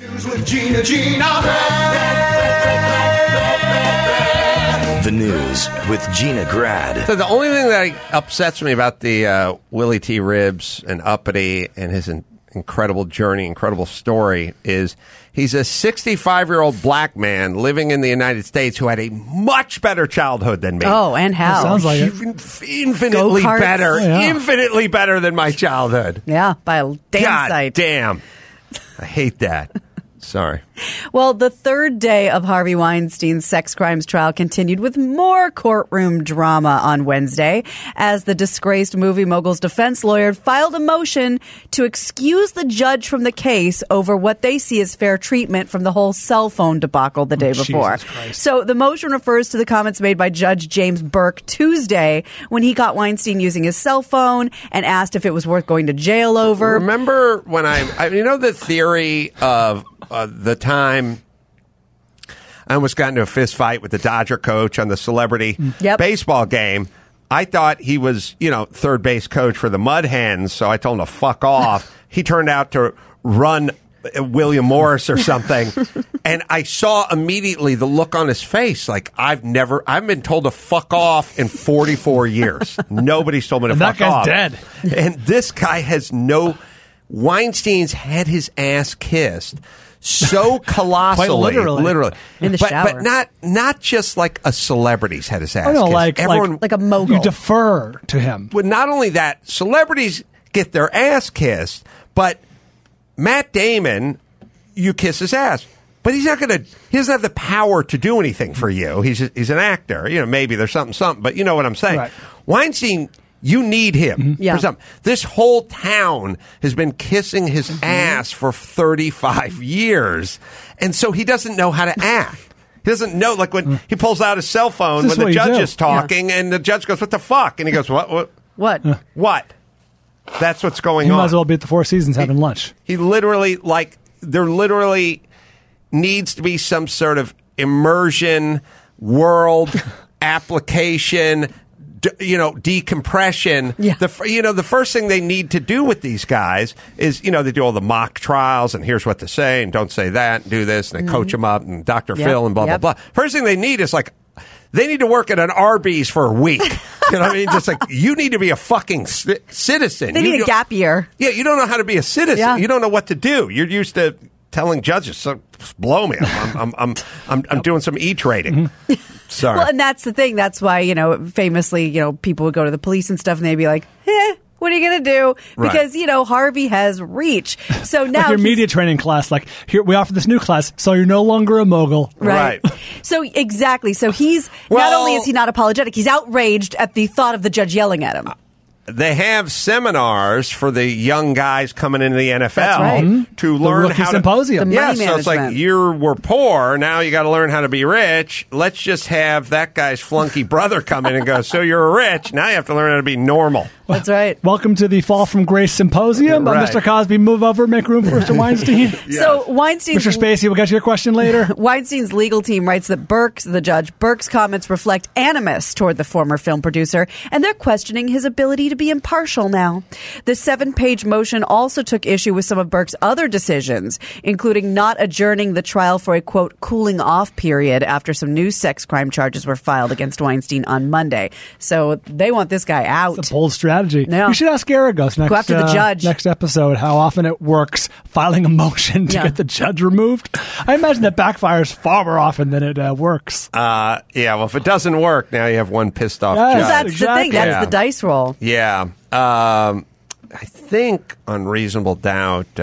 News with Gina. The news with Gina Grad. So the only thing that upsets me about the Willy T Ribbs and Uppity and his incredible journey, incredible story is he's a 65-year-old black man living in the United States who had a much better childhood than me. Oh, and how? Sounds like Infinitely Go-karts. better. Oh, yeah. Infinitely better than my childhood. Yeah, by a damn God sight. damn. I hate that. Sorry. Well, the third day of Harvey Weinstein's sex crimes trial continued with more courtroom drama on Wednesday as the disgraced movie mogul's defense lawyer filed a motion to excuse the judge from the case over what they see as fair treatment from the whole cell phone debacle the day before. So the motion refers to the comments made by Judge James Burke Tuesday when he caught Weinstein using his cell phone and asked if it was worth going to jail over. Remember when you know the theory of the time I almost got into a fist fight with the Dodger coach on the celebrity baseball game. I thought he was, third base coach for the Mud Hens, so I told him to fuck off. He turned out to run William Morris or something, and I saw immediately the look on his face like I've been told to fuck off in 44 years. Nobody's told me to fuck off. That guy's dead. And this guy has Weinstein's had his ass kissed so colossally, Quite literally. In the shower. but not just like a celebrity's had his ass kissed. like a mogul. You defer to him. But not only that, celebrities get their ass kissed, but Matt Damon, you kiss his ass. But he doesn't have the power to do anything for you. He's an actor. Maybe there's something, but you know what I'm saying. Right. Weinstein, you need him for something. This whole town has been kissing his ass for 35 years. And so he doesn't know how to act. He doesn't know, like when he pulls out his cell phone when the judge is talking and the judge goes, "What the fuck?" And he goes, "What? What?" That's what's going on. He might as well be at the Four Seasons having lunch. He literally, there literally needs to be some sort of immersion, world application, decompression. Yeah. The first thing they need to do with these guys is, they do all the mock trials and here's what to say and don't say that and do this and they coach them up and Dr. Phil and blah, blah, blah. First thing they need is they need to work at an Arby's for a week. You know what I mean? Just you need to be a fucking citizen. They need a gap year. Yeah, you don't know how to be a citizen. Yeah. You don't know what to do. You're used to telling judges, so blow me. I'm doing some E-trading. Sorry. Well, and that's the thing. That's why, famously, people would go to the police and stuff and they'd be like, what are you going to do? Because, Harvey has reach. So now your media training class, here we offer this new class, so you're no longer a mogul. Right. So exactly. So not only is he not apologetic, he's outraged at the thought of the judge yelling at him. They have seminars for the young guys coming into the NFL That's right. to learn how to symposium. The money so it's like management. we're poor, now you got to learn how to be rich. Let's just have that guy's flunky brother come in and go, so you're rich, now you have to learn how to be normal. That's right. Welcome to the Fall from Grace Symposium. Right. Mr. Cosby, move over, make room for Mr. Weinstein. So Weinstein's Mr. Spacey, we'll get to your question later. Weinstein's legal team writes that Burke's comments reflect animus toward the former film producer, and they're questioning his ability to be impartial now. The 7-page motion also took issue with some of Burke's other decisions, including not adjourning the trial for a, quote, cooling off period after some new sex crime charges were filed against Weinstein on Monday. So they want this guy out. It's a bold strategy. Yeah. We should ask Aragos Go after the judge. Next episode how often it works filing a motion to get the judge removed. I imagine that backfires far more often than it works. Well, if it doesn't work, now you have one pissed off judge. That's the thing. That's the dice roll. Yeah. I think on Reasonable Doubt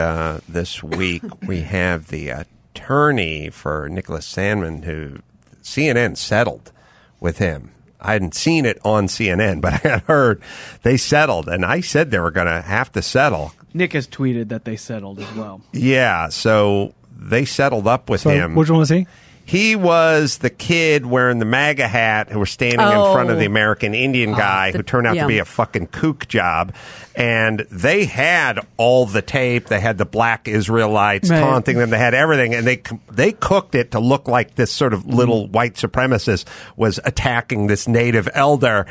this week we have the attorney for Nicholas Sandmann who CNN settled with him. I hadn't seen it on CNN, but I had heard they settled, and I said they were going to have to settle. Nick has tweeted that they settled as well. Yeah, so they settled up with him. Which one was he? He was the kid wearing the MAGA hat who was standing in front of the American Indian guy who turned out to be a fucking kook job. And they had all the tape. They had the black Israelites taunting them. They had everything. And they cooked it to look like this sort of little white supremacist was attacking this native elder.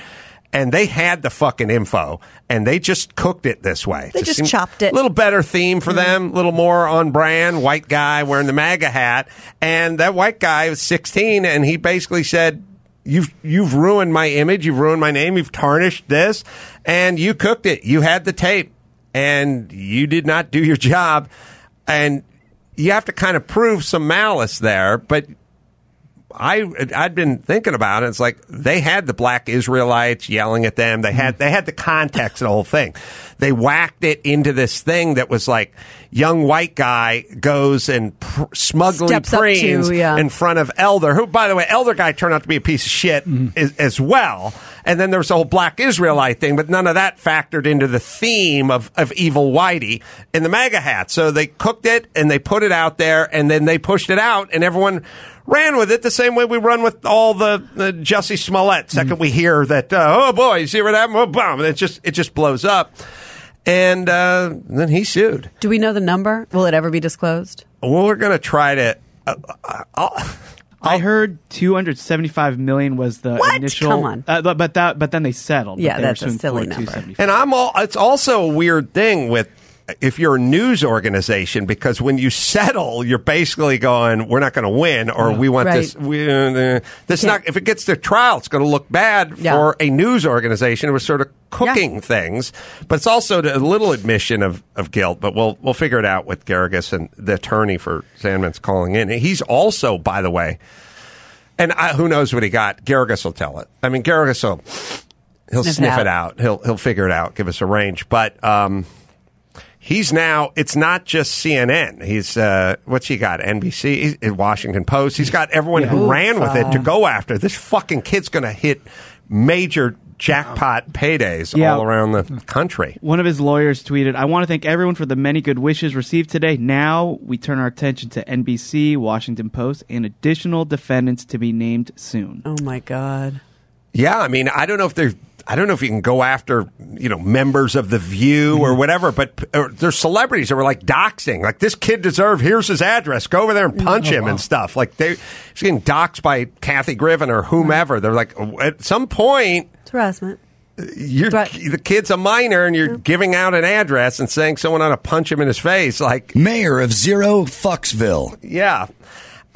And they had the fucking info, and they just cooked it this way. They just chopped it. A little better theme for them, a little more on brand, white guy wearing the MAGA hat. And that white guy was 16, and he basically said, You've ruined my image, you've ruined my name, you've tarnished this, and you cooked it. You had the tape, and you did not do your job. And you have to kind of prove some malice there, but I'd been thinking about it. It's like they had the black Israelites yelling at them. They had the context of the whole thing. They whacked it into this thing that was like young white guy goes and smugly preens in front of elder, who, by the way, elder guy turned out to be a piece of shit as well. And then there was the whole black Israelite thing, but none of that factored into the theme of evil whitey in the MAGA hat. So they cooked it and they put it out there, and then they pushed it out, and everyone ran with it the same way we run with all the Jussie Smollett. Second we hear that, oh boy, you see what happened? Oh, boom. It just blows up. And then he sued. Do we know the number? Will it ever be disclosed? Well, we're going to try to... I heard $275 million was the initial. Come on. But then they settled. Yeah, that's a silly number. And it's also a weird thing with if you're a news organization, because when you settle, you're basically going, we're not going to win, or we want this. If it gets to trial, it's going to look bad for a news organization. It was sort of cooking things, but it's also a little admission of guilt. But we'll figure it out with Garrigus, and the attorney for Sandman's calling in. He's also, by the way, and who knows what he got. Garrigus will tell it. I mean, Garrigus he'll sniff it out. He'll figure it out. Give us a range, but. He's now, it's not just CNN. He's, what's he got? NBC, he's Washington Post. He's got everyone who ran with it to go after. This fucking kid's going to hit major jackpot paydays all around the country. One of his lawyers tweeted, I want to thank everyone for the many good wishes received today. Now we turn our attention to NBC, Washington Post, and additional defendants to be named soon. Oh, my God. Yeah, I mean, I don't know if you can go after, members of The View or whatever, but there's celebrities that were like doxing. Like, this kid deserved, here's his address, go over there and punch him and stuff. Like, he's getting doxed by Kathy Griffin or whomever. They're like, at some point... It's harassment. The kid's a minor, and you're giving out an address and saying someone ought to punch him in his face. Like, Mayor of Zero Fucksville. Yeah.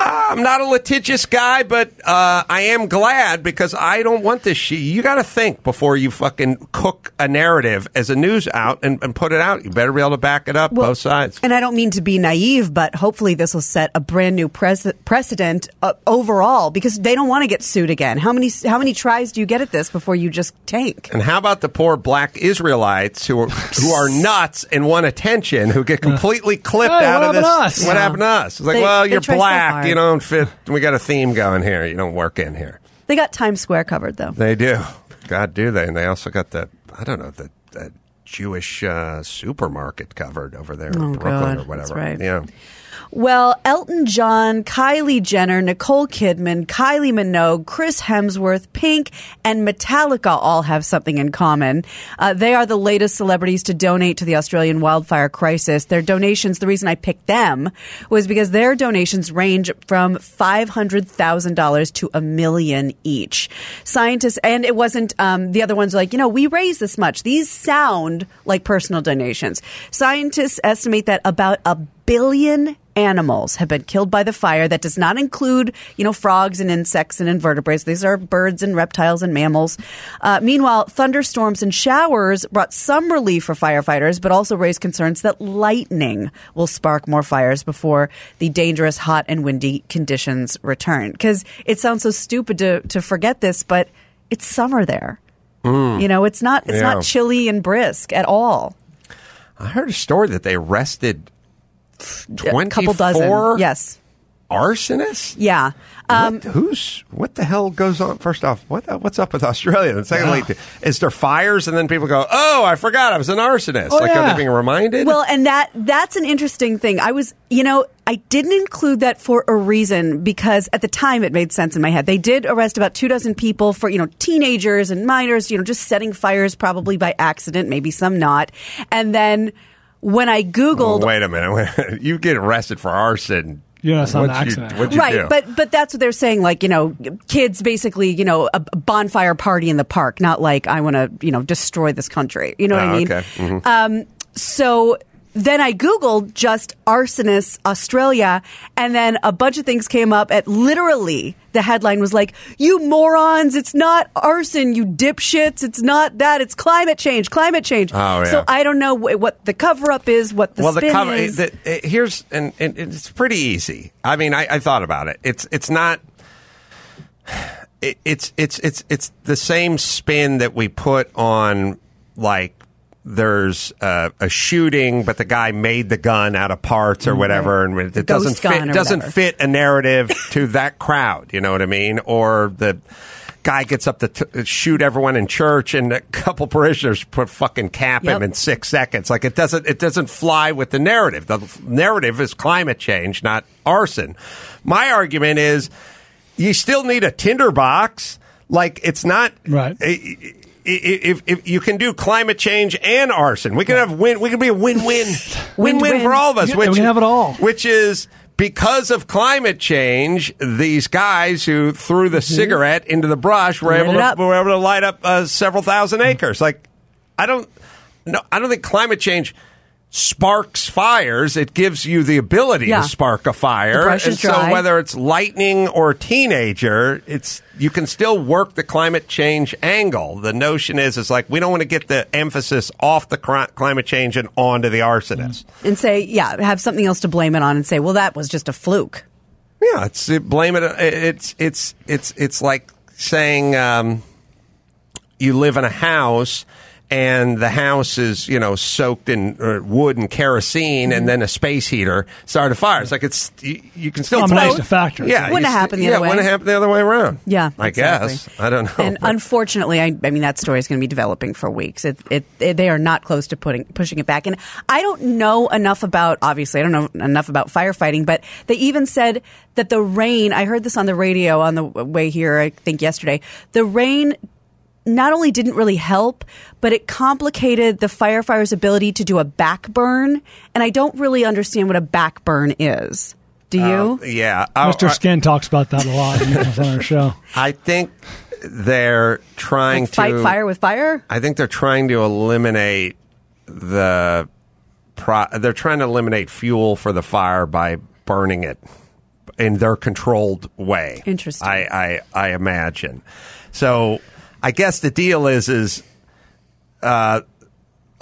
I'm not a litigious guy, but I am glad, because I don't want this shit. You got to think before you fucking cook a narrative as a news out and put it out. You better be able to back it up, both sides. And I don't mean to be naive, but hopefully this will set a brand new precedent overall, because they don't want to get sued again. How many tries do you get at this before you just tank? And how about the poor black Israelites who are nuts and want attention, who get completely clipped out of this? What happened to us? It's like, you're black. You don't fit. We got a theme going here. You don't work in here. They got Times Square covered, though. They do. God, do they? And they also got the Jewish supermarket covered over there in Brooklyn or whatever. That's right. Yeah. Well, Elton John, Kylie Jenner, Nicole Kidman, Kylie Minogue, Chris Hemsworth, Pink, and Metallica all have something in common. They are the latest celebrities to donate to the Australian wildfire crisis. Their donations, the reason I picked them was because their donations range from $500,000 to $1 million each. Scientists, and it wasn't, the other ones like, we raise this much. These sound like personal donations. Scientists estimate that about 1 billion animals have been killed by the fire. That does not include, frogs and insects and invertebrates. These are birds and reptiles and mammals. Meanwhile, thunderstorms and showers brought some relief for firefighters, but also raised concerns that lightning will spark more fires before the dangerous hot and windy conditions return. Because it sounds so stupid to forget this, but it's summer there. It's not chilly and brisk at all. I heard a story that they arrested 24 couple dozen. Yes. Arsonists? Yeah. What the hell goes on? First off, what's up with Australia? And secondly, is there fires? And then people go, oh, I forgot I was an arsonist. Are they being reminded? Well, and that's an interesting thing. I didn't include that for a reason, because at the time it made sense in my head. They did arrest about 24 people for, teenagers and minors, just setting fires probably by accident, maybe some not. And then when I Googled... Wait a minute. You get arrested for arson, It's not an accident. What'd you do? But that's what they're saying. Like, kids basically, a bonfire party in the park, not like I want to, destroy this country. You know what I mean? Okay. Mm-hmm. So then I Googled just arsonists Australia, and then a bunch of things came up at literally the headline was like, you morons, it's not arson, you dipshits, it's not that, it's climate change. Oh, yeah. So I don't know what the cover-up is, what the spin is. Here's, and it's pretty easy. I mean, I thought about it. It's not... It's the same spin that we put on, like, there's a shooting, but the guy made the gun out of parts or whatever, and it doesn't fit a narrative to that crowd. You know what I mean? Or the guy gets up to shoot everyone in church, and a couple parishioners fucking cap him in 6 seconds. Like it doesn't fly with the narrative. The narrative is climate change, not arson. My argument is you still need a tinderbox. Like it's not right. If you can do climate change and arson, we can have we can be a win-win for all of us. We can have it all. Which is because of climate change, these guys who threw the cigarette into the brush were able to light up several thousand acres. Like I don't think climate change sparks fires. It gives you the ability to spark a fire. The brush is dry. So whether it's lightning or teenager, you can still work the climate change angle. The notion is like we don't want to get the emphasis off the climate change and onto the arsonist. And say, have something else to blame it on and say, well, that was just a fluke. Yeah, blame it. It's like saying you live in a house and the house is, soaked in wood and kerosene, and then a space heater started a fire. It's like you can still combination of factors. Yeah, wouldn't have happened the other way. Wouldn't have happened the other way around. Yeah, I guess. I don't know. And unfortunately, I mean that story is going to be developing for weeks. They are not close to pushing it back. And I don't know enough about. Obviously, I don't know enough about firefighting. But they even said that the rain. I heard this on the radio on the way here. I think yesterday. The rain not only didn't really help, but it complicated the firefighter's ability to do a back burn. And I don't really understand what a back burn is. Do you? Yeah. Mr. Skin talks about that a lot on our show. I think they're trying to fight fire with fire? I think they're trying to eliminate they're trying to eliminate fuel for the fire by burning it in their controlled way. Interesting. I imagine. So I guess the deal is a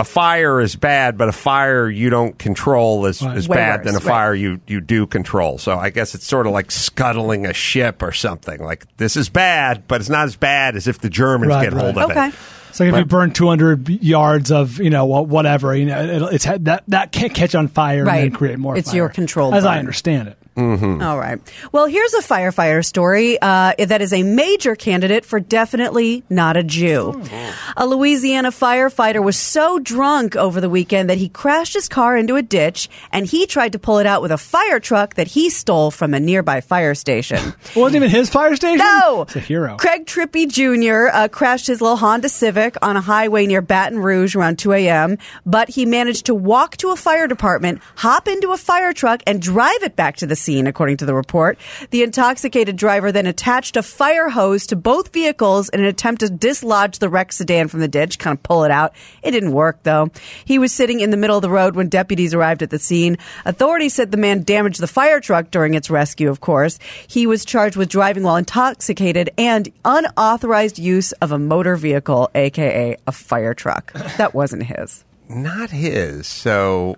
fire is bad, but a fire you don't control is bad than a fire you do control. So I guess it's sort of like scuttling a ship or something. Like this is bad, but it's not as bad as if the Germans get hold of it. So if you burn 200 yards of whatever, it's that can't catch on fire and then create more. It's fire, your control, as I understand it. Mm-hmm. All right. Well, here's a firefighter story that is a major candidate for definitely not a Jew. Oh. A Louisiana firefighter was so drunk over the weekend that he crashed his car into a ditch, and he tried to pull it out with a fire truck that he stole from a nearby fire station. It wasn't even his fire station? No. It's a hero. Craig Trippey Jr. Crashed his little Honda Civic on a highway near Baton Rouge around 2 a.m., but he managed to walk to a fire department, hop into a fire truck, and drive it back to the scene, according to the report. The intoxicated driver then attached a fire hose to both vehicles in an attempt to dislodge the wrecked sedan from the ditch, kind of pull it out. It didn't work, though. He was sitting in the middle of the road when deputies arrived at the scene. Authorities said the man damaged the fire truck during its rescue, of course. He was charged with driving while intoxicated and unauthorized use of a motor vehicle, a.k.a. a fire truck. That wasn't his. Not his. So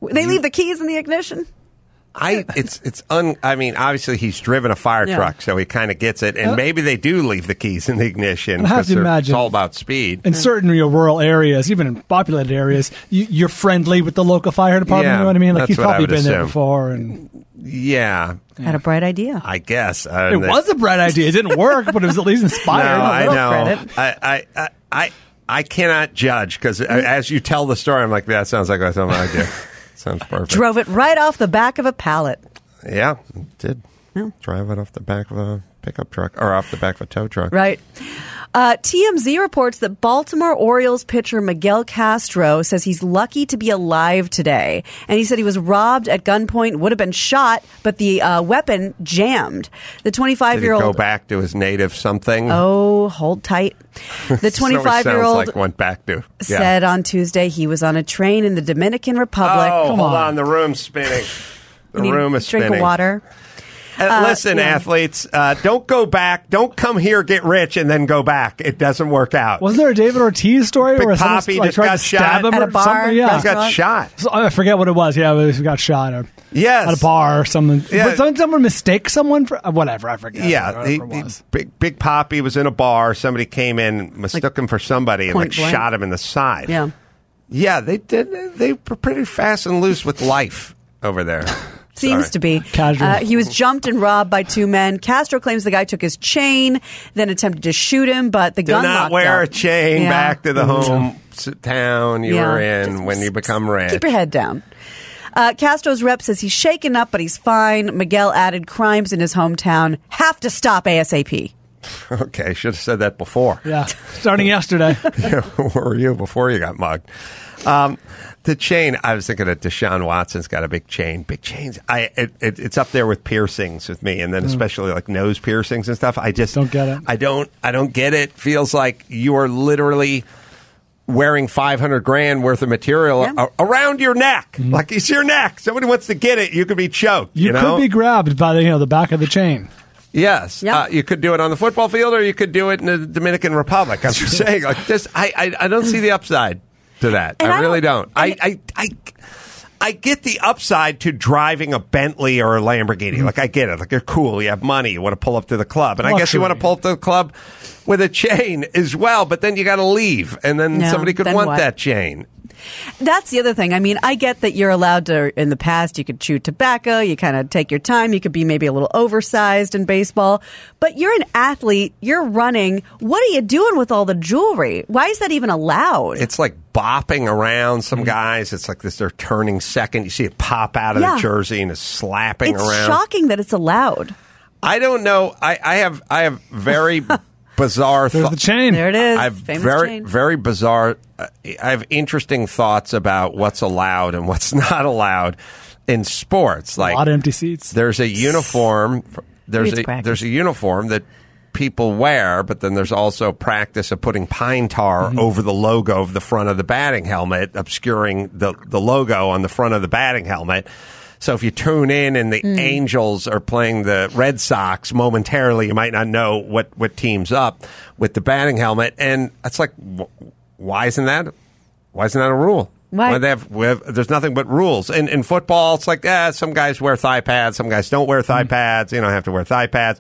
they leave the keys in the ignition? I mean, obviously he's driven a fire truck, so he kind of gets it. And maybe they do leave the keys in the ignition because it's all about speed. In certain rural areas, even in populated areas, you're friendly with the local fire department. You know what I mean? Like you've probably been there before. And had a bright idea. I guess it was a bright idea. It didn't work, but it was at least inspired. No, I know. I cannot judge because as you tell the story, I'm like, that sounds like something I do. Sounds perfect. Drove it right off the back of a pallet. Yeah, it did. Yeah. Drive it off the back of a pickup truck or off the back of a tow truck. Right. TMZ reports that Baltimore Orioles pitcher Miguel Castro says he's lucky to be alive today. And he said he was robbed at gunpoint, would have been shot, but the weapon jammed. The 25-year-old... Did he go back to his native something? Oh, hold tight. The 25-year-old like went back to, said on Tuesday he was on a train in the Dominican Republic. Oh, hold on. The room's spinning. The room is spinning. Drink of water. Listen, athletes, don't go back. Don't come here, get rich, and then go back. It doesn't work out. Wasn't there a David Ortiz story Big where Papi someone just tried got to stab shot him at a or bar? something? Yeah, He got shot. So, I forget what it was. Yeah, he got shot. Or, yes. At a bar or something. Yeah. But someone mistake someone for whatever. I forget. Yeah, Big Papi was in a bar. Somebody came in, mistook him for somebody, and shot him in the side. Yeah. Yeah, they did. They were pretty fast and loose with life over there. Seems to be. Casual. He was jumped and robbed by two men. Castro claims the guy took his chain, then attempted to shoot him, but the gun locked up. Do not wear a chain back to the hometown you were in when you become rich. Keep your head down. Castro's rep says he's shaken up, but he's fine. Miguel added crimes in his hometown have to stop ASAP. Okay, should have said that before. Yeah, starting yesterday. Where were you before you got mugged? The chain, I was thinking that Deshaun Watson's got a big chain. Big chains. It's up there with piercings with me, and then especially like nose piercings and stuff. I just don't get it. I don't get it. Feels like you are literally wearing $500,000 worth of material around your neck. Mm-hmm. Like it's your neck. Somebody wants to get it, you could be choked. You could be grabbed by the back of the chain. Yes, you could do it on the football field, or you could do it in the Dominican Republic. I'm just saying, like this. I don't see the upside to that. And I really don't. I get the upside to driving a Bentley or a Lamborghini. Like I get it. Like you're cool. You have money. You want to pull up to the club, and I guess you want to pull up to the club with a chain as well. But then you got to leave, and then somebody could want that chain. That's the other thing. I mean, I get that you're allowed to, in the past, you could chew tobacco, you kind of take your time, you could be maybe a little oversized in baseball, but you're an athlete, you're running. What are you doing with all the jewelry? Why is that even allowed? It's like bopping around some guys. It's like this, they're turning second. You see it pop out of the jersey and it's slapping around. It's shocking that it's allowed. I don't know. I have very bizarre There's the chain. There it is. I have very bizarre. I have interesting thoughts about what's allowed and what's not allowed in sports. Like a lot of empty seats. There's a uniform. There's a uniform that people wear, but then there's also practice of putting pine tar over the logo of the front of the batting helmet, obscuring the logo on the front of the batting helmet. So if you tune in and the Angels are playing the Red Sox momentarily, you might not know what team's up with the batting helmet. And it's like, why isn't that a rule? Why? There's nothing but rules. In football, it's like, some guys wear thigh pads, some guys don't wear thigh pads. You don't have to wear thigh pads.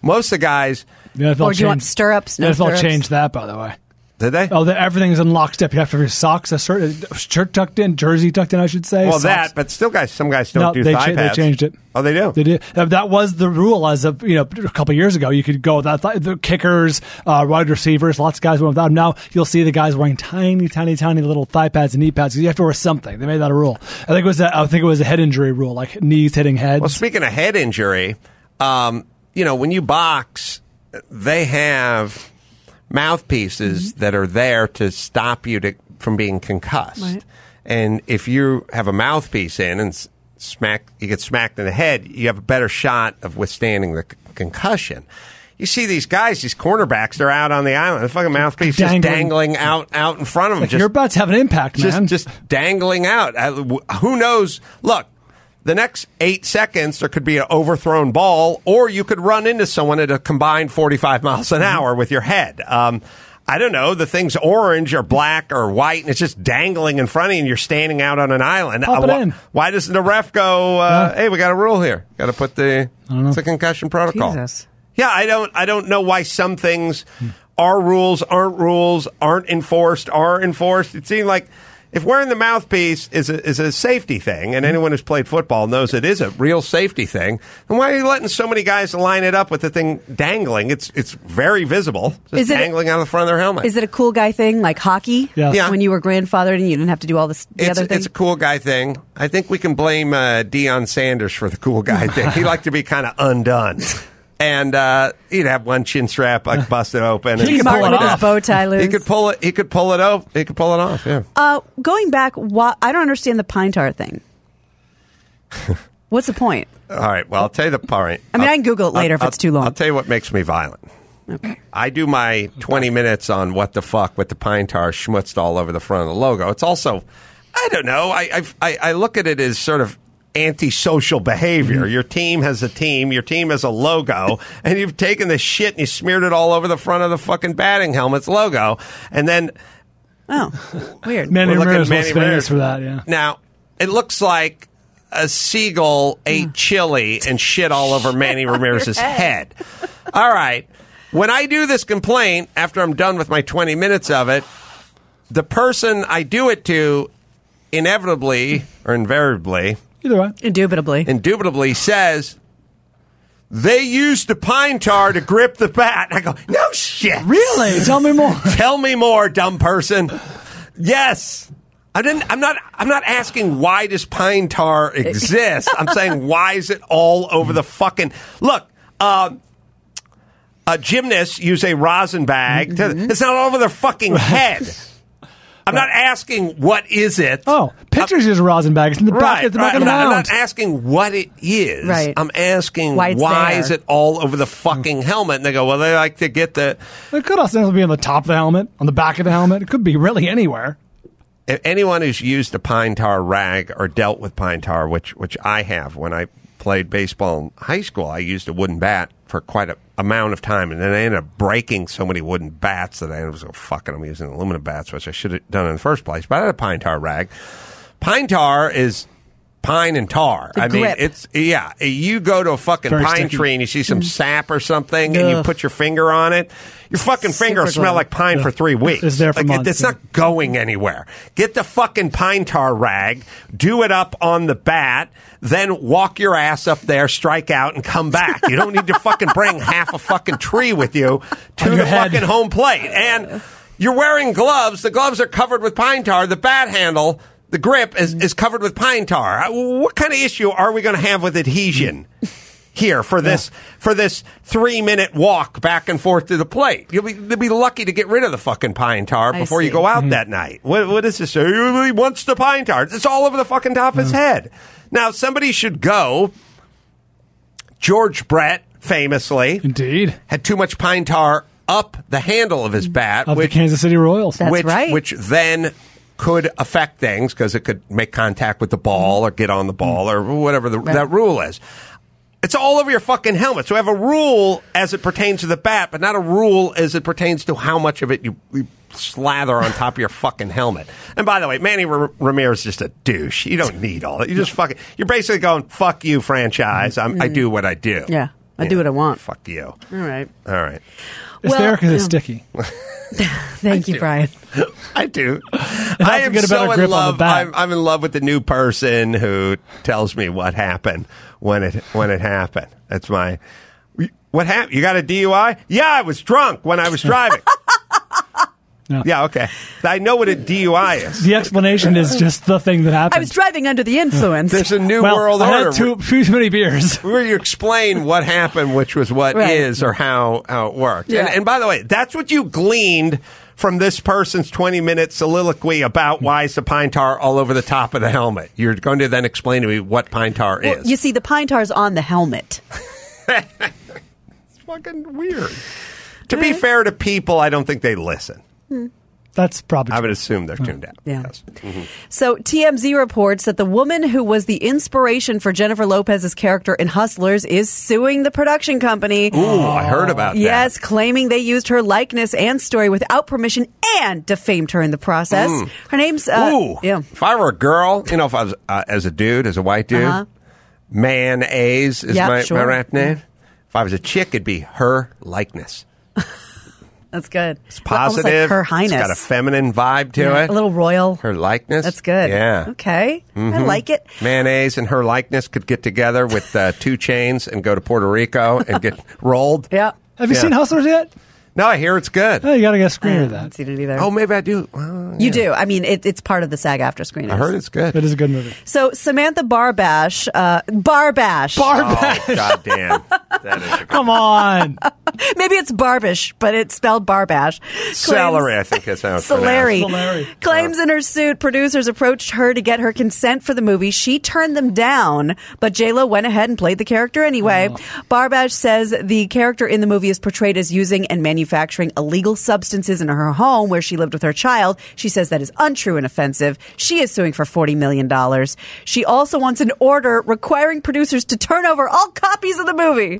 Most of the guys... Or do you want stirrups? The NFL changed that, by the way. Did they? Oh, everything's in lockstep. You have to have your socks, a shirt tucked in, jersey tucked in, I should say. Well, socks. but still, some guys don't do thigh pads. They changed it. Oh, they do? They did. That was the rule as of a couple of years ago. You could go without the kickers, wide receivers. Lots of guys went without them. Now you'll see the guys wearing tiny, tiny, tiny little thigh pads and knee pads because you have to wear something. They made that a rule. I think it was a head injury rule, like knees hitting heads. Well, speaking of head injury, when you box, they have mouthpieces that are there to stop you from being concussed. Right. And if you have a mouthpiece in and you get smacked in the head, you have a better shot of withstanding the concussion. You see these guys, these cornerbacks, they're out on the island. The fucking mouthpiece just dangling out in front of them. You're about to have an impact, man. Just dangling out. Who knows? Look. The next 8 seconds, there could be an overthrown ball, or you could run into someone at a combined 45 miles an hour with your head. I don't know. The thing's orange or black or white, and it's just dangling in front of you, and you're standing out on an island. Pop it in. Why doesn't the ref go, hey, we got a rule here. Got to put the concussion protocol. Jesus. Yeah, I don't know why some things are rules, aren't enforced, are enforced. It seemed like... If wearing the mouthpiece is a safety thing, and anyone who's played football knows it is a real safety thing, then why are you letting so many guys line it up with the thing dangling? It's very visible, just dangling out of the front of their helmet. Is it a cool guy thing, like hockey? Yeah. When you were grandfathered and you didn't have to do all this other thing? It's a cool guy thing. I think we can blame Deion Sanders for the cool guy thing. He liked to be kind of undone. And he'd have one chin strap like busted open. He could pull it off. His bow tie loose. He could pull it. He could pull it off. He could pull it off. Yeah. Going back, I don't understand the pine tar thing. What's the point? All right. Well, I'll tell you the point. I mean, I can Google it later if it's too long. I'll tell you what makes me violent. Okay. I do my 20 minutes on what the fuck with the pine tar schmutzed all over the front of the logo. It's also, I don't know. I look at it as sort of antisocial behavior. Your team has a team. Your team has a logo. And you've taken this shit and you smeared it all over the front of the fucking batting helmet's logo. And then... Oh, weird. Manny Ramirez was famous for that, yeah. Now, it looks like a seagull ate chili and shit all over Manny Ramirez's head. All right. When I do this complaint, after I'm done with my 20 minutes of it, the person I do it to inevitably or invariably... Either way. Indubitably says, they used the pine tar to grip the bat. And I go, no shit. Really? Tell me more. Tell me more, dumb person. Yes. I'm not asking why does pine tar exist. I'm saying why is it all over the fucking... Look, gymnasts use a rosin bag. It's not all over their fucking head. I'm not asking what is it. Oh, pitchers use rosin bags in the back of the mound. I'm not asking what it is. Right. I'm asking why is it all over the fucking helmet? And they go, well, they like to get the... It could also be on the top of the helmet, on the back of the helmet. It could be really anywhere. If anyone who's used a pine tar rag or dealt with pine tar, which I have when I played baseball in high school, I used a wooden bat for quite an amount of time, and then I ended up breaking so many wooden bats that I was fucking, I'm using aluminum bats, which I should have done in the first place. But I had a pine tar rag. Pine tar is pine and tar. The grip. It's you go to a fucking Very pine sticky. tree and you see some sap or something, and you put your finger on it. Your fucking finger will Super smell glue. like pine for 3 weeks. It's there for months, It's yeah. not going anywhere. Get the fucking pine tar rag, do it up on the bat, then walk your ass up there, strike out, and come back. You don't need to fucking bring half a fucking tree with you to On the your head. fucking home plate. And you're wearing gloves. The gloves are covered with pine tar. The bat handle, the grip, is covered with pine tar. What kind of issue are we going to have with adhesion here for this 3-minute walk back and forth to the plate? You'll be lucky to get rid of the fucking pine tar before you go out that night. What is this? He wants the pine tar. It's all over the fucking top of his head. Now, somebody should go. George Brett, famously, Indeed. had too much pine tar up the handle of his bat, Of the Kansas City Royals. That's right. which then could affect things because it could make contact with the ball or get on the ball or whatever that rule is. It's all over your fucking helmet. So we have a rule as it pertains to the bat, but not a rule as it pertains to how much of it you slather on top of your fucking helmet. And by the way, Manny Ramirez is just a douche. You don't need all that. You just fucking... You're basically going, fuck you, franchise. I do what I do. Yeah, I do what I want. Fuck you. All right. It's there because it's sticky. Thank you, Brian. I do. I am get a so better in grip on the love. bat. I'm in love with the new person who tells me what happened when it happened. That's my... What happened? You got a DUI? Yeah, I was drunk when I was driving. No. Yeah, okay. I know what a DUI is. The explanation is just the thing that happened. I was driving under the influence. There's a new well, world I order. had too many beers. Where you explain what happened, which was what Right. is or how it worked. Yeah. And by the way, that's what you gleaned from this person's 20-minute soliloquy about why is the pine tar all over the top of the helmet. You're going to then explain to me what pine tar Well, is. you see, the pine tar's on the helmet. It's fucking weird. To be fair to people, I don't think they listen. That's probably I true. would assume they're tuned out. Yeah. Yes. So TMZ reports that the woman who was the inspiration for Jennifer Lopez's character in Hustlers is suing the production company. Ooh, I heard about that. Yes, claiming they used her likeness and story without permission and defamed her in the process. Her name's Ooh. yeah. If I were a girl, if I was as a dude, as a white dude, Man A's is my rap name. If I was a chick, it'd be Her Likeness. That's good. It's positive. Almost like Her Highness. It's got a feminine vibe to it. A little royal. Her Likeness. That's good. Yeah. Okay. I like it. Mayonnaise and Her Likeness could get together with 2 Chainz and go to Puerto Rico and get rolled. Yeah. Have you seen Hustlers yet? No, I hear it's good. Oh, you got to get a screen I of haven't that. seen it either. Oh, maybe I do. Well, You do. I mean, it's part of the SAG-AFTRA screenings. I heard it's good. It is a good movie. So Samantha Barbash. Oh, goddamn. Come on. Maybe it's Barbish, but it's spelled Barbash. Celery, I think that's how it's Celery. pronounced. Claims in her suit, producers approached her to get her consent for the movie. She turned them down, but J-Lo went ahead and played the character anyway. Barbash says the character in the movie is portrayed as using and manufacturing illegal substances in her home where she lived with her child. She says that is untrue and offensive. She is suing for $40 million. She also wants an order requiring producers to turn over all copies of the movie.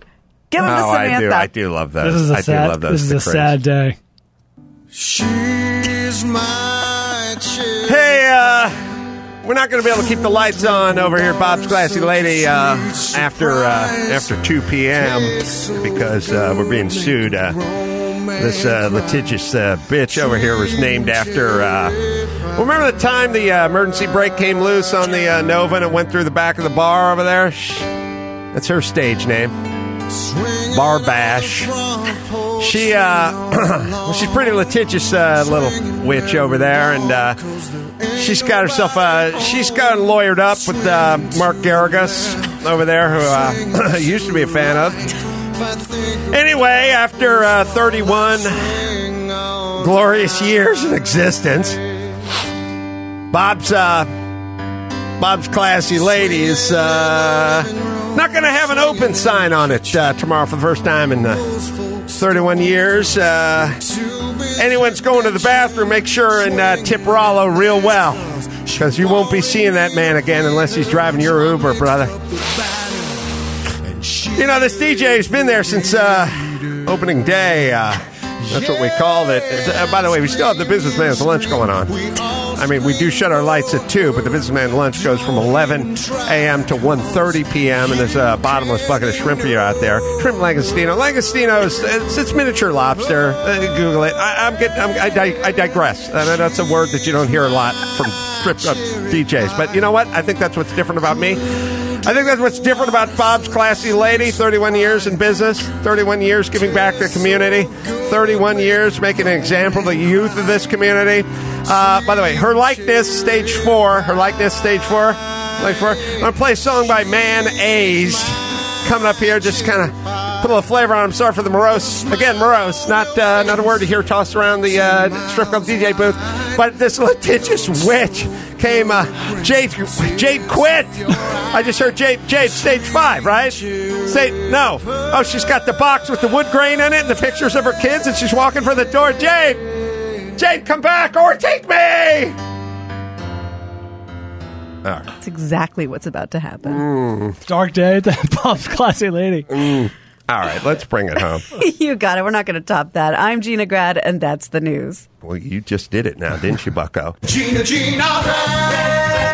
Give him to Samantha. I do love those. This is a sad day. She's my chick. Hey, we're not going to be able to keep the lights on over here at Bob's Classy Lady after 2 p.m. because we're being sued. This litigious bitch over here was named after... remember the time the emergency brake came loose on the Nova and it went through the back of the bar over there? That's her stage name. Barbash. She's pretty litigious little witch over there, and she's got herself she's got lawyered up with Mark Garrigus over there, who I used to be a fan of. Anyway, after 31 glorious years in existence, Bob's Classy Lady is not going to have an open sign on it tomorrow for the first time in 31 years. Anyone's going to the bathroom, make sure and tip Rollo real well, because you won't be seeing that man again unless he's driving your Uber, brother. You know, this DJ's been there since opening day. That's what we called it. By the way, we still have the businessman's lunch going on. I mean, we do shut our lights at 2, but the businessman lunch goes from 11 a.m. to 1:30 p.m., and there's a bottomless bucket of shrimp for you out there. Shrimp Langostino. Langostino's, it's miniature lobster. Google it. I digress. That's a word that you don't hear a lot from strip club DJs. But you know what? I think that's what's different about me. I think that's what's different about Bob's Classy Lady. 31 years in business, 31 years giving back to the community, 31 years making an example of the youth of this community. By the way, her likeness, stage 4. Her likeness, stage 4. I'm going to play a song by Man A's coming up here, just kind of put a little flavor on. I'm sorry for the morose. Again, morose, not a word to hear tossed around the strip club DJ booth. But this litigious witch came, Jade quit. I just heard Jade, stage 5, right? No. Oh, she's got the box with the wood grain in it and the pictures of her kids, and she's walking for the door. Jade, come back or take me! All right. That's exactly what's about to happen. Dark day at the Bob's Classy Lady. All right, let's bring it home. You got it. We're not going to top that. I'm Gina Grad, and that's the news. Well, you just did it now, didn't you, bucko? Gina.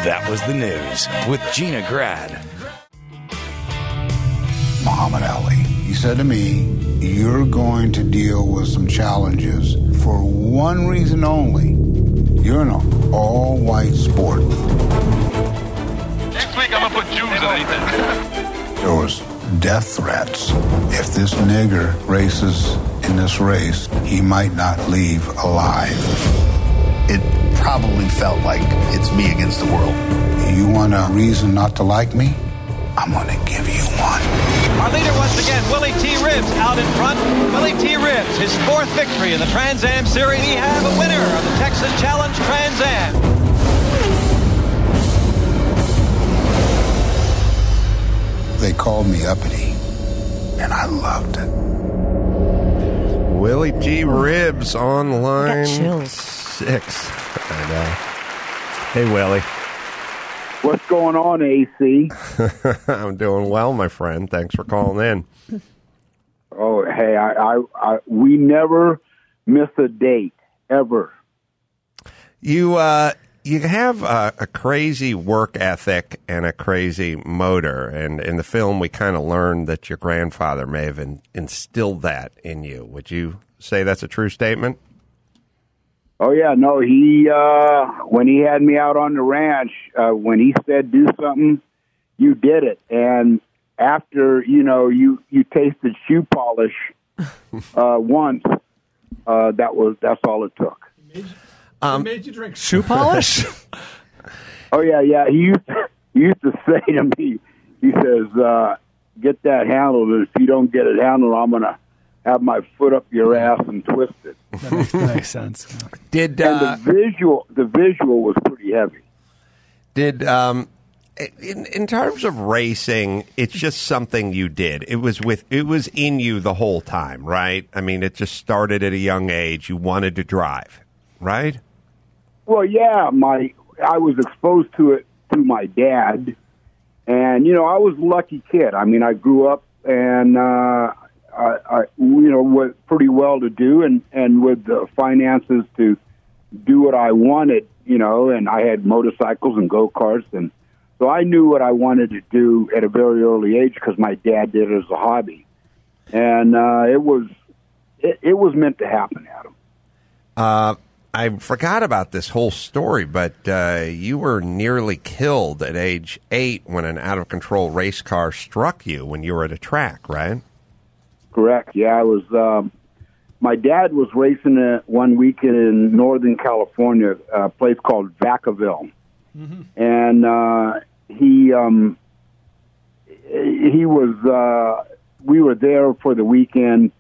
That was the news with Gina Grad. Muhammad Ali. He said to me, you're going to deal with some challenges for one reason only. You're in an all-white sport. Next week I'm going to put Jews in anything. There was death threats. If this nigger races in this race, he might not leave alive. It probably felt like it's me against the world. You want a reason not to like me? I'm going to give you one. Our leader once again, Willy T Ribbs, out in front. Willy T Ribbs, his 4th victory in the Trans Am Series. We have a winner of the Texas Challenge Trans Am. They called me uppity, and I loved it. Willy T Ribbs on line chills. 6. I know. Hey, Willie. What's going on, AC? I'm doing well, my friend. Thanks for calling in. Oh, hey, we never miss a date, ever. You have a crazy work ethic and a crazy motor, and in the film we kind of learned that your grandfather may have instilled that in you. Would you say that's a true statement? Oh, yeah, no, he, when he had me out on the ranch, when he said do something, you did it. And after, you tasted shoe polish once, that's all it took. He made you drink shoe polish? Oh, yeah. He used to say to me, he says, get that handled. And if you don't get it handled, I'm going to have my foot up your ass and twist it. That makes sense. Did and the visual was pretty heavy. Did in terms of racing, it's just something you did. It was in you the whole time, right? I mean, it just started at a young age. You wanted to drive, right? Well, yeah, I was exposed to it through my dad, and I was a lucky kid. I mean, I grew up and I was pretty well to do, and with the finances to do what I wanted, and I had motorcycles and go-karts, and so I knew what I wanted to do at a very early age because my dad did it as a hobby, and it was meant to happen, Adam. I forgot about this whole story, but you were nearly killed at age 8 when an out-of-control race car struck you when you were at a track, right? Correct. Yeah, I was. My dad was racing one weekend in Northern California, a place called Vacaville, and he was. We were there for the weekend,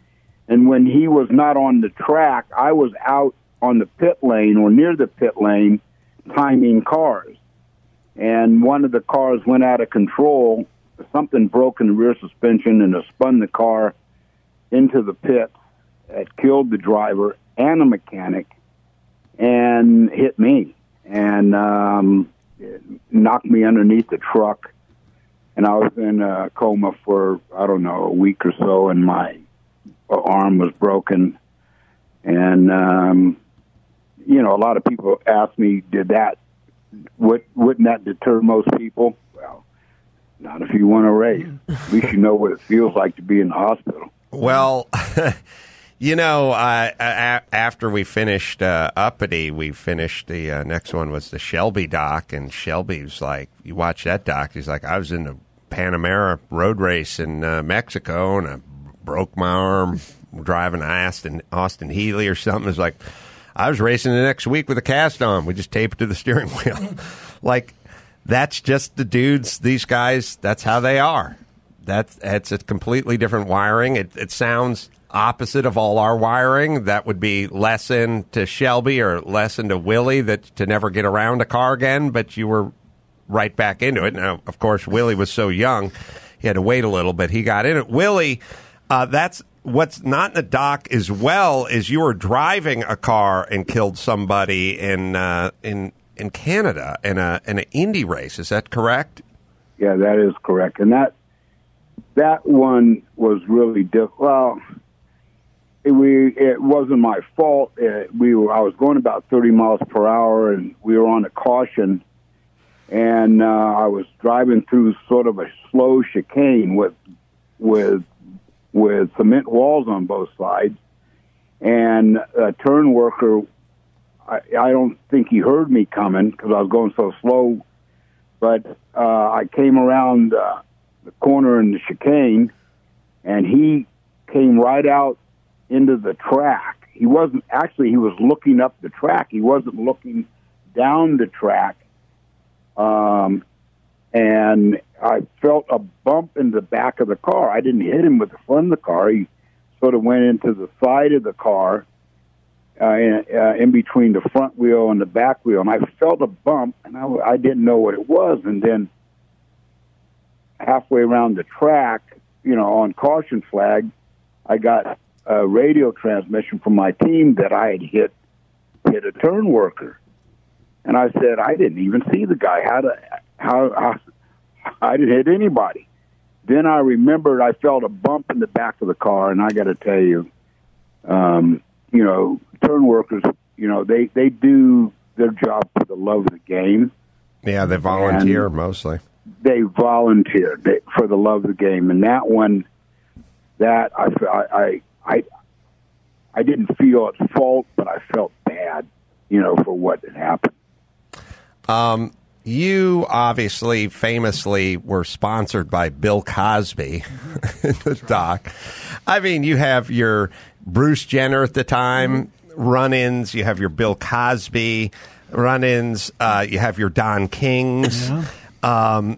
and when he was not on the track, I was out on the pit lane or near the pit lane timing cars. And one of the cars went out of control. Something broke in the rear suspension and it spun the car into the pit. It killed the driver and the mechanic and hit me and it knocked me underneath the truck. And I was in a coma for, a week or so, and my arm was broken. And, a lot of people ask me, wouldn't that deter most people? Well, not if you want to race. At least you know what it feels like to be in the hospital. Well, after we finished Uppity, we finished the next one was the Shelby doc, and Shelby's like, you watch that doc, he's like, I was in the Panamera road race in Mexico, and I broke my arm driving Austin Healey or something. It's like, I was racing the next week with a cast on. We just tape it to the steering wheel. Like, that's just the dudes, these guys, that's how they are. It's a completely different wiring. It sounds opposite of all our wiring. That would be lesson to Shelby or lesson to Willie to never get around a car again, but you were right back into it. Now, of course, Willie was so young, he had to wait a little, but he got in it. Willie, that's what's not in the doc as well is you were driving a car and killed somebody in Canada in an Indy race. Is that correct? Yeah, that is correct. And that one was really difficult. Well, it wasn't my fault. I was going about 30 miles per hour, and we were on a caution, and I was driving through sort of a slow chicane with cement walls on both sides, and a turn worker, I don't think he heard me coming because I was going so slow, but I came around the corner in the chicane, and he came right out into the track. He was looking up the track. He wasn't looking down the track, and I felt a bump in the back of the car. I didn't hit him with the front of the car. He sort of went into the side of the car, in between the front wheel and the back wheel. And I felt a bump, and I didn't know what it was. And then halfway around the track, on caution flag, I got a radio transmission from my team that I had hit a turn worker. And I said, I didn't even see the guy. How I didn't hit anybody. Then I remembered I felt a bump in the back of the car, and I got to tell you, turn workers, they do their job for the love of the game. Yeah, they volunteer mostly. They volunteer for the love of the game, and that one, that I didn't feel at fault, but I felt bad, for what had happened. You obviously, famously, were sponsored by Bill Cosby in the doc. I mean, you have your Bruce Jenner at the time run-ins. You have your Bill Cosby run-ins. You have your Don Kings. Yeah.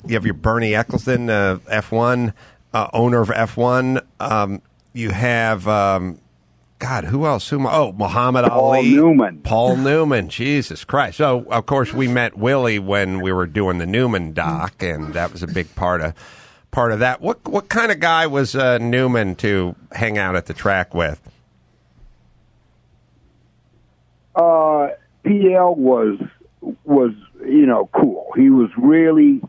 You have your Bernie Eccleston, F1. owner of F1. You have, God, who else? Muhammad Ali. Paul Newman. Jesus Christ. So, of course, we met Willie when we were doing the Newman doc, and that was a big part of that. What kind of guy was Newman to hang out at the track with? PL was cool. He was really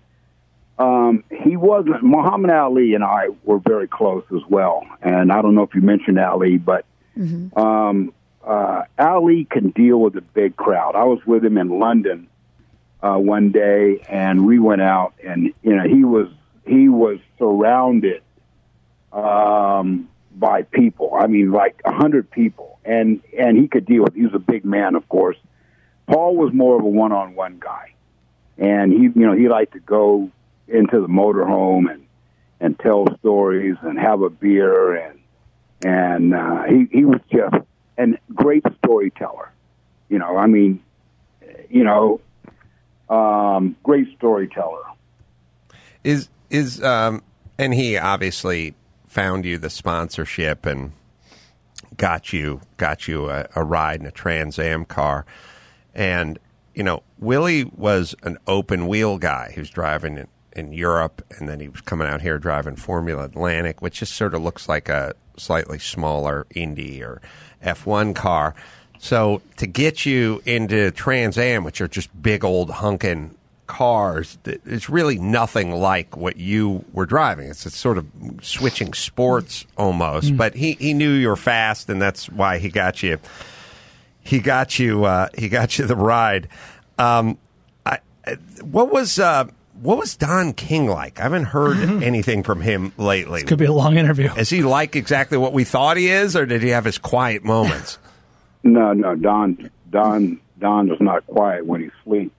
he wasn't. Muhammad Ali and I were very close as well, and I don't know if you mentioned Ali, but Ali can deal with a big crowd. I was with him in London one day, and we went out, and he was surrounded by people. I mean, like 100 people, and he could deal with. He was a big man, of course. Paul was more of a one-on-one guy, and he liked to go into the motorhome and tell stories and have a beer, and he was just a great storyteller. Great storyteller. And he obviously found you the sponsorship and got you a ride in a Trans Am car. And, Willie was an open wheel guy. He was driving in Europe, and then he was coming out here driving Formula Atlantic, which just sort of looks like a slightly smaller Indy or F1 car. So to get you into Trans Am, which are just big old hunking cars, it's really nothing like what you were driving. It's sort of switching sports almost. But he knew you were fast, and that's why he got you. He got you the ride. What was Don King like? I haven't heard anything from him lately. This could be a long interview. Is he like exactly what we thought he is, or did he have his quiet moments? No, Don is not quiet when he sleeps.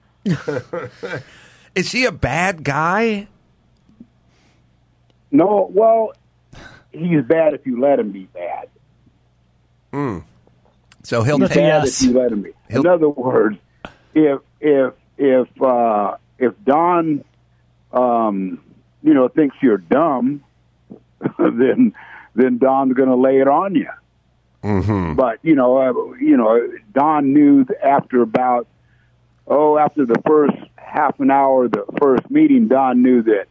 Is he a bad guy? No, well, he's bad if you let him be bad. So he'll he's take bad if you let him be. In other words, if Don thinks you're dumb, then Don's going to lay it on you. Mm-hmm. But Don knew after the first half an hour of the first meeting, Don knew that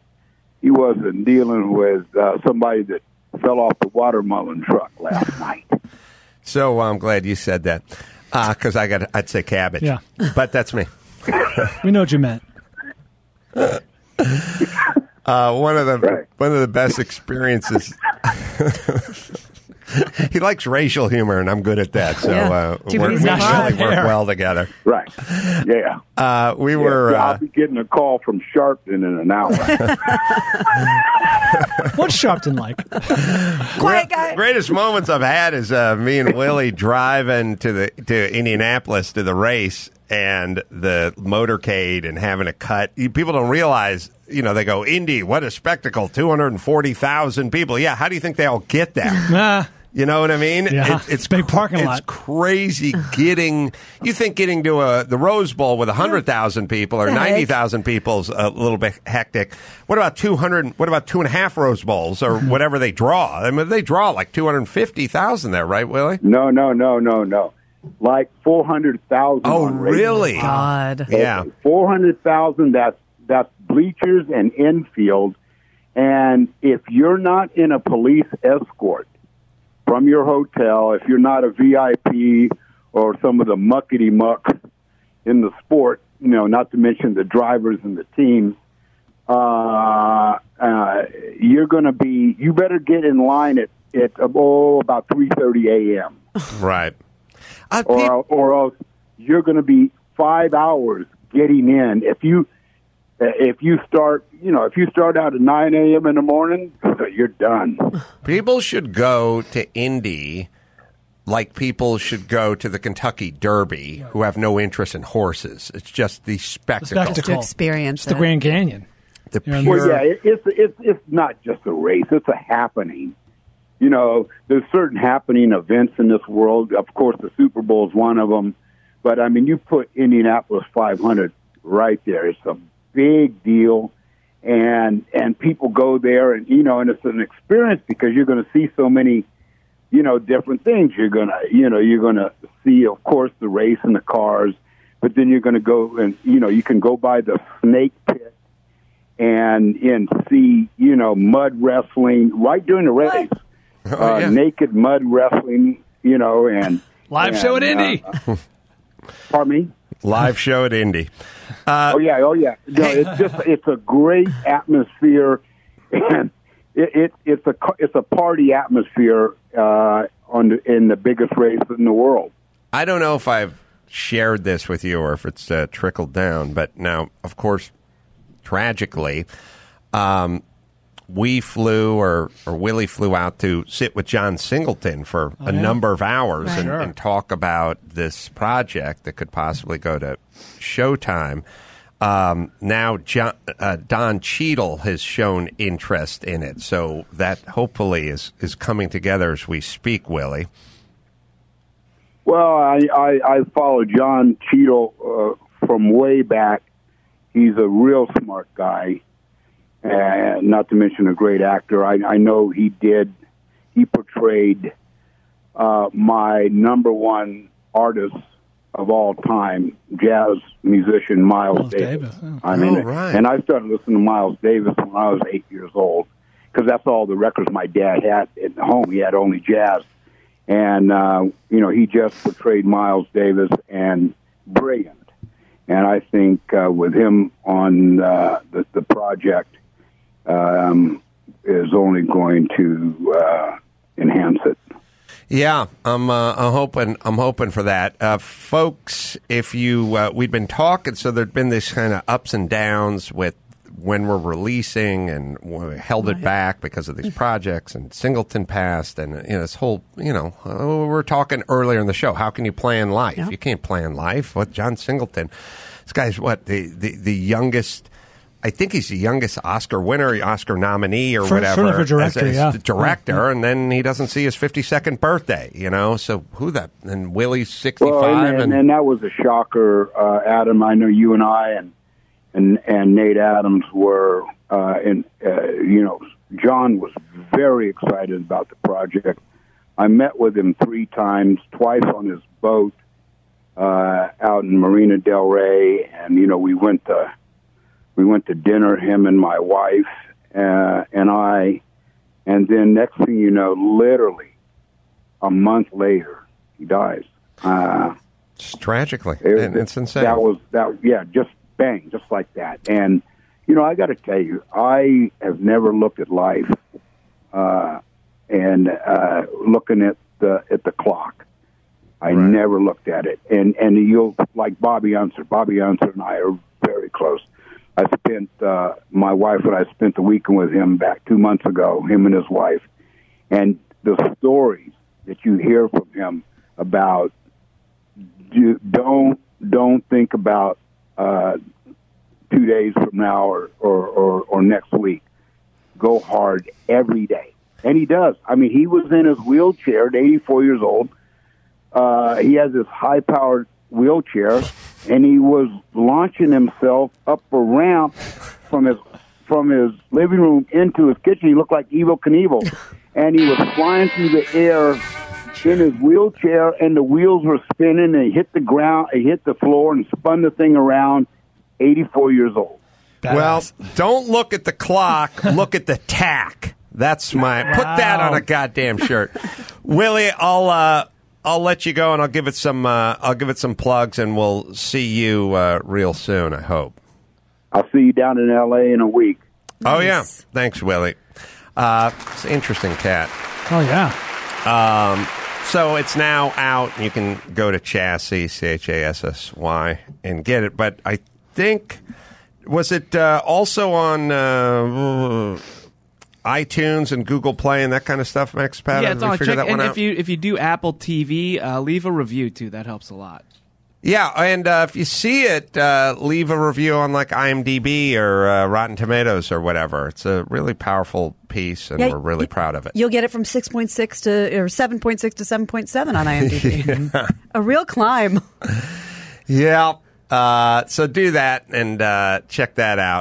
he wasn't dealing with somebody that fell off the watermelon truck last night. So I'm glad you said that, because I'd say cabbage. Yeah. But that's me. We know what you meant. One of the best experiences. He likes racial humor, and I'm good at that. So we really work well together. Right. Yeah. I'll be getting a call from Sharpton in an hour. What's Sharpton like? Quiet guy. Greatest moments I've had is me and Willie driving to Indianapolis to the race, and the motorcade, and having a cut. People don't realize, they go, Indy, what a spectacle, 240,000 people. Yeah, how do you think they all get there? You know what I mean? Yeah, it's big parking lot. It's crazy getting to the Rose Bowl with 100,000 people or 90,000 people is a little bit hectic. What about 200? What about 2.5 Rose Bowls or whatever they draw? I mean, they draw like 250,000 there, right, Willie? No. Like 400,000. Oh, really? God. Yeah. 400,000. That's bleachers and infield. And if you're not in a police escort from your hotel, if you're not a VIP or some of the muckety muck in the sport, not to mention the drivers and the team, you better get in line at about 3:30 a.m. Right. Or else you're going to be 5 hours getting in. If you start out at 9 a.m. in the morning, you're done. People should go to Indy like people should go to the Kentucky Derby who have no interest in horses. It's just the spectacle. To experience it's the Grand Canyon. It's not just a race. It's a happening. There's certain happening events in this world. Of course, the Super Bowl is one of them. But, I mean, you put Indianapolis 500 right there. It's a big deal. and people go there, and and it's an experience because you're going to see so many, different things. You're gonna see, of course, the race and the cars, but then you're going to go and you can go by the snake pit and see mud wrestling right during the race, naked mud wrestling, and live show at Indy. Pardon me. Live show at Indy. Oh yeah. No, it's a great atmosphere, and it's a party atmosphere in the biggest race in the world. I don't know if I've shared this with you or if it's trickled down, but now, of course, tragically, we flew or Willie flew out to sit with John Singleton for a number of hours and talk about this project that could possibly go to Showtime. Now, Don Cheadle has shown interest in it, so that hopefully is coming together as we speak, Willie. Well, I follow John Cheadle from way back. He's a real smart guy, not to mention a great actor. I know he portrayed my number one artist of all time, jazz musician Miles Davis. Oh. And I started listening to Miles Davis when I was 8 years old, because that's all the records my dad had at home. He had only jazz. And, he just portrayed Miles Davis, and brilliant. And I think with him on the project is only going to enhance it. Yeah, I'm hoping for that, folks. If you we'd been talking, so there'd been this kind of ups and downs with when we're releasing, and we held it back because of these projects, and Singleton passed, and this whole we were talking earlier in the show. How can you plan life? You can't plan life. What John Singleton? This guy's the youngest. I think he's the youngest Oscar winner, Oscar nominee, or whatever. For director, as director, and then he doesn't see his 52nd birthday, So who that? And Willie's 65. Well, and that was a shocker, Adam. I know you and I and Nate Adams were, John was very excited about the project. I met with him 3 times, twice on his boat out in Marina Del Rey, and we went to dinner, him and my wife and I, and then next thing you know, literally a month later, he dies. Just tragically, it's insane. Just bang, just like that. And I got to tell you, I have never looked at life and looking at the clock. I never looked at it, and you'll like Bobby Unser. Bobby Unser and I are very close. I spent my wife and I spent the weekend with him back 2 months ago, him and his wife, and the stories that you hear from him about don't think about 2 days from now or next week. Go hard every day, and he does. I mean, he was in his wheelchair at 84 years old. He has this high-powered wheelchair, and he was launching himself up a ramp from his living room into his kitchen. He looked like Evel Knievel, and he was flying through the air in his wheelchair, and the wheels were spinning, and he hit the ground, he hit the floor, and spun the thing around. 84 years old. Well, don't look at the clock. Look at the tack. That's my put that on a goddamn shirt, Willie. I'll let you go, and I'll give it some plugs, and we'll see you real soon, I hope. I'll see you down in L.A. in a week. Oh, yeah. Thanks, Willie. It's an interesting cat. Oh, yeah. So it's now out. You can go to Chassis, CHASSY, and get it. But I think, was it also on iTunes and Google Play and that kind of stuff, Max Pat? Yeah, it's on. If you do Apple TV, leave a review too. That helps a lot. Yeah, and if you see it, leave a review on like IMDb or Rotten Tomatoes or whatever. It's a really powerful piece, and we're really proud of it. You'll get it from 6.6 to 7.6 to 7.7 on IMDb. A real climb. Yeah. So do that and check that out.